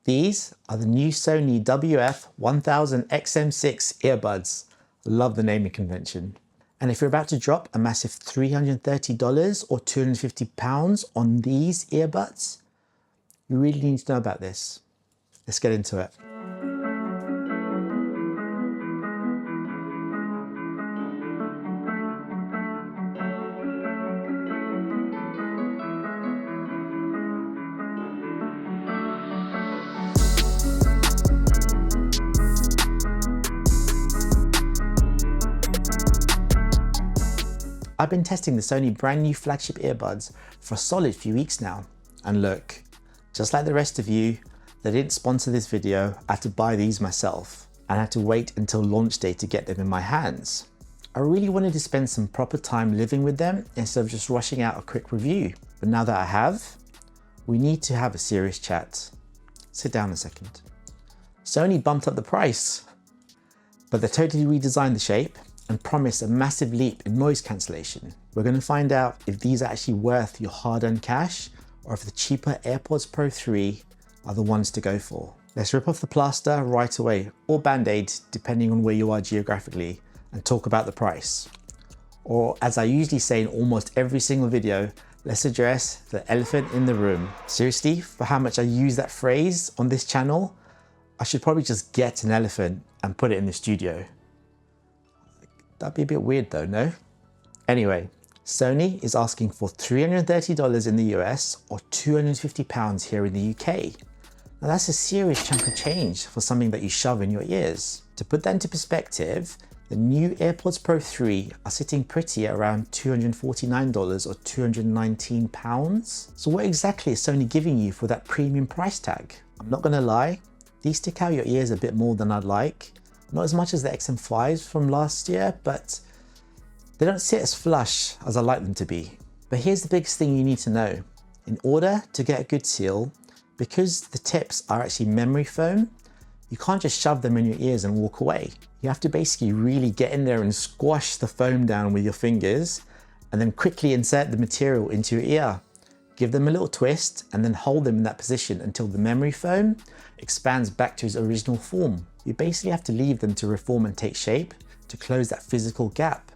These are the new Sony WF-1000XM6 earbuds. Love the naming convention. And if you're about to drop a massive $330 or £250 on these earbuds, you really need to know about this. Let's get into it. I've been testing the Sony brand new flagship earbuds for a solid few weeks now. And look, just like the rest of you, they didn't sponsor this video. I had to buy these myself and I had to wait until launch day to get them in my hands. I really wanted to spend some proper time living with them instead of just rushing out a quick review. But now that I have, we need to have a serious chat. Sit down a second. Sony bumped up the price, but they totally redesigned the shape and promise a massive leap in noise cancellation. We're going to find out if these are actually worth your hard-earned cash or if the cheaper AirPods Pro 3 are the ones to go for. Let's rip off the plaster right away, or band-aid depending on where you are geographically, and talk about the price. Or as I usually say in almost every single video, let's address the elephant in the room. Seriously, for how much I use that phrase on this channel, I should probably just get an elephant and put it in the studio. That'd be a bit weird though, no? Anyway, Sony is asking for $330 in the US or £250 here in the UK. Now that's a serious chunk of change for something that you shove in your ears. To put that into perspective, the new AirPods Pro 3 are sitting pretty at around $249 or £219. So what exactly is Sony giving you for that premium price tag? I'm not gonna lie, these stick out your ears a bit more than I'd like. Not as much as the XM5s from last year, but they don't sit as flush as I like them to be. But here's the biggest thing you need to know. In order to get a good seal, because the tips are actually memory foam, you can't just shove them in your ears and walk away. You have to basically really get in there and squash the foam down with your fingers and then quickly insert the material into your ear. Give them a little twist and then hold them in that position until the memory foam expands back to its original form. You basically have to leave them to reform and take shape to close that physical gap.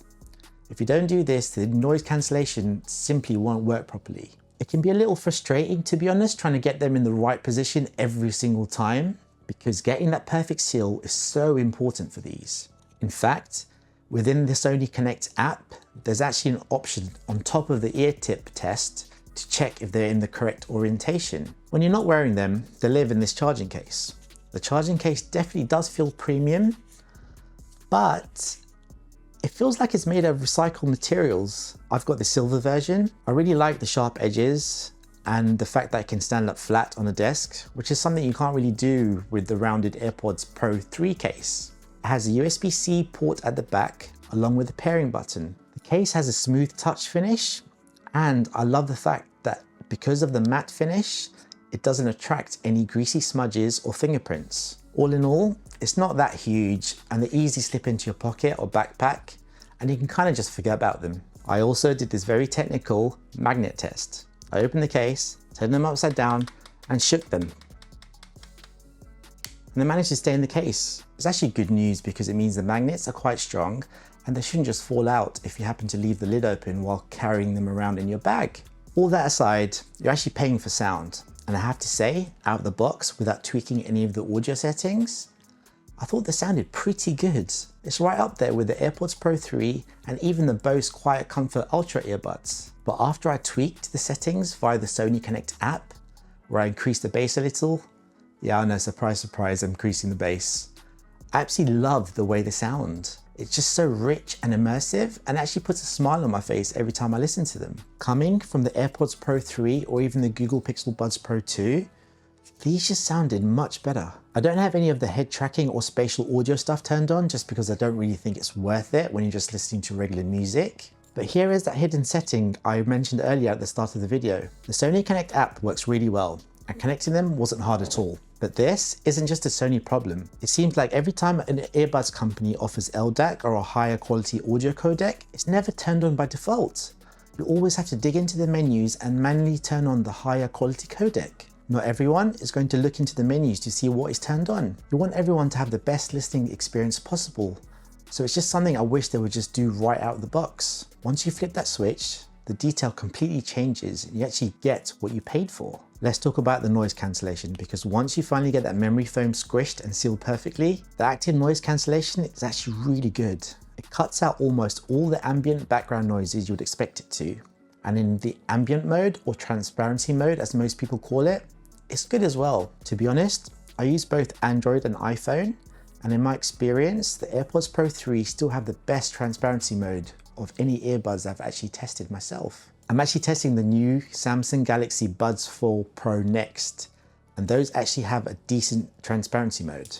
If you don't do this, the noise cancellation simply won't work properly. It can be a little frustrating, to be honest, trying to get them in the right position every single time, because getting that perfect seal is so important for these. In fact, within the Sony Connect app, there's actually an option on top of the ear tip test to check if they're in the correct orientation. When you're not wearing them, they live in this charging case. The charging case definitely does feel premium, but it feels like it's made of recycled materials. I've got the silver version. I really like the sharp edges and the fact that it can stand up flat on a desk, which is something you can't really do with the rounded AirPods Pro 3 case. It has a USB-C port at the back along with a pairing button. The case has a smooth touch finish, and I love the fact that because of the matte finish, it doesn't attract any greasy smudges or fingerprints. All in all, it's not that huge and they easily slip into your pocket or backpack, and you can kind of just forget about them. I also did this very technical magnet test. I opened the case, turned them upside down and shook them. And they managed to stay in the case. It's actually good news because it means the magnets are quite strong and they shouldn't just fall out if you happen to leave the lid open while carrying them around in your bag. All that aside, you're actually paying for sound. And I have to say, out of the box, without tweaking any of the audio settings, I thought they sounded pretty good. It's right up there with the AirPods Pro 3 and even the Bose Quiet Comfort Ultra earbuds. But after I tweaked the settings via the Sony Connect app, where I increased the bass a little, yeah, I know, surprise, surprise, I'm increasing the bass. I absolutely love the way they sound. It's just so rich and immersive and actually puts a smile on my face every time I listen to them. Coming from the AirPods Pro 3 or even the Google Pixel Buds Pro 2, these just sounded much better. I don't have any of the head tracking or spatial audio stuff turned on just because I don't really think it's worth it when you're just listening to regular music. But here is that hidden setting I mentioned earlier at the start of the video. The Sony Connect app works really well and connecting them wasn't hard at all. But this isn't just a Sony problem. It seems like every time an earbuds company offers LDAC or a higher quality audio codec, it's never turned on by default. You always have to dig into the menus and manually turn on the higher quality codec. Not everyone is going to look into the menus to see what is turned on. You want everyone to have the best listening experience possible. So it's just something I wish they would just do right out of the box. Once you flip that switch, the detail completely changes and you actually get what you paid for. Let's talk about the noise cancellation, because once you finally get that memory foam squished and sealed perfectly, the active noise cancellation is actually really good. It cuts out almost all the ambient background noises you would expect it to. And in the ambient mode, or transparency mode as most people call it, it's good as well. To be honest, I use both Android and iPhone, and in my experience, the AirPods Pro 3 still have the best transparency mode of any earbuds I've actually tested myself. I'm actually testing the new Samsung Galaxy Buds 4 Pro next, and those actually have a decent transparency mode.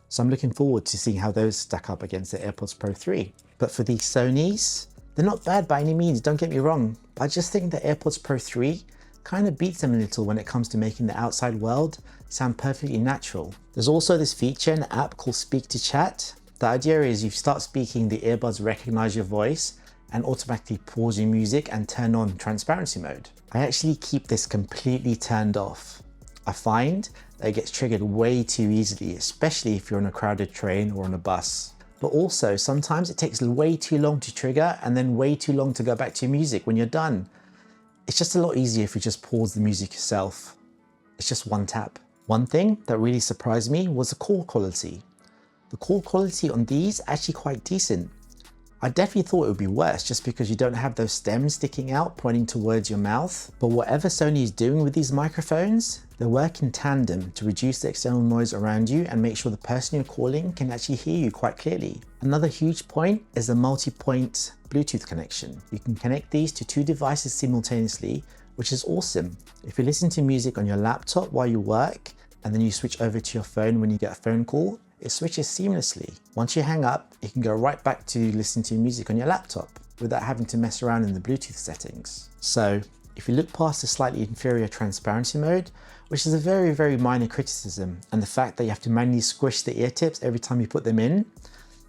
So I'm looking forward to seeing how those stack up against the AirPods Pro 3. But for these Sonys, they're not bad by any means, don't get me wrong. I just think the AirPods Pro 3 kind of beats them a little when it comes to making the outside world sound perfectly natural. There's also this feature in the app called Speak to Chat. The idea is you start speaking, the earbuds recognize your voice and automatically pause your music and turn on transparency mode. I actually keep this completely turned off. I find that it gets triggered way too easily, especially if you're on a crowded train or on a bus. But also sometimes it takes way too long to trigger and then way too long to go back to your music when you're done. It's just a lot easier if you just pause the music yourself. It's just one tap. One thing that really surprised me was the call quality. The call quality on these actually quite decent. I definitely thought it would be worse just because you don't have those stems sticking out pointing towards your mouth. But whatever Sony is doing with these microphones, they work in tandem to reduce the external noise around you and make sure the person you're calling can actually hear you quite clearly. Another huge point is the multi-point Bluetooth connection. You can connect these to two devices simultaneously, which is awesome. If you listen to music on your laptop while you work, and then you switch over to your phone when you get a phone call, it switches seamlessly. Once you hang up, you can go right back to listening to music on your laptop without having to mess around in the Bluetooth settings. So if you look past the slightly inferior transparency mode, which is a very, very minor criticism, and the fact that you have to manually squish the ear tips every time you put them in,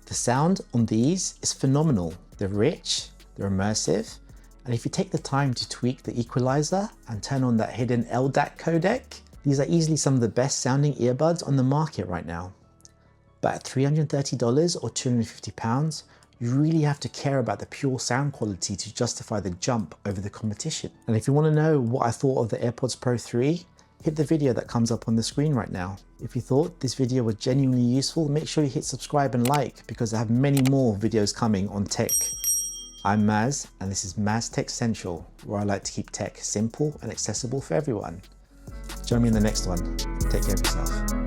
the sound on these is phenomenal. They're rich, they're immersive, and if you take the time to tweak the equalizer and turn on that hidden LDAC codec, these are easily some of the best sounding earbuds on the market right now. But at $330 or £250, you really have to care about the pure sound quality to justify the jump over the competition. And if you want to know what I thought of the AirPods Pro 3, hit the video that comes up on the screen right now. If you thought this video was genuinely useful, make sure you hit subscribe and like, because I have many more videos coming on tech. I'm Maz, and this is Maz Tech Central, where I like to keep tech simple and accessible for everyone. Join me in the next one. Take care of yourself.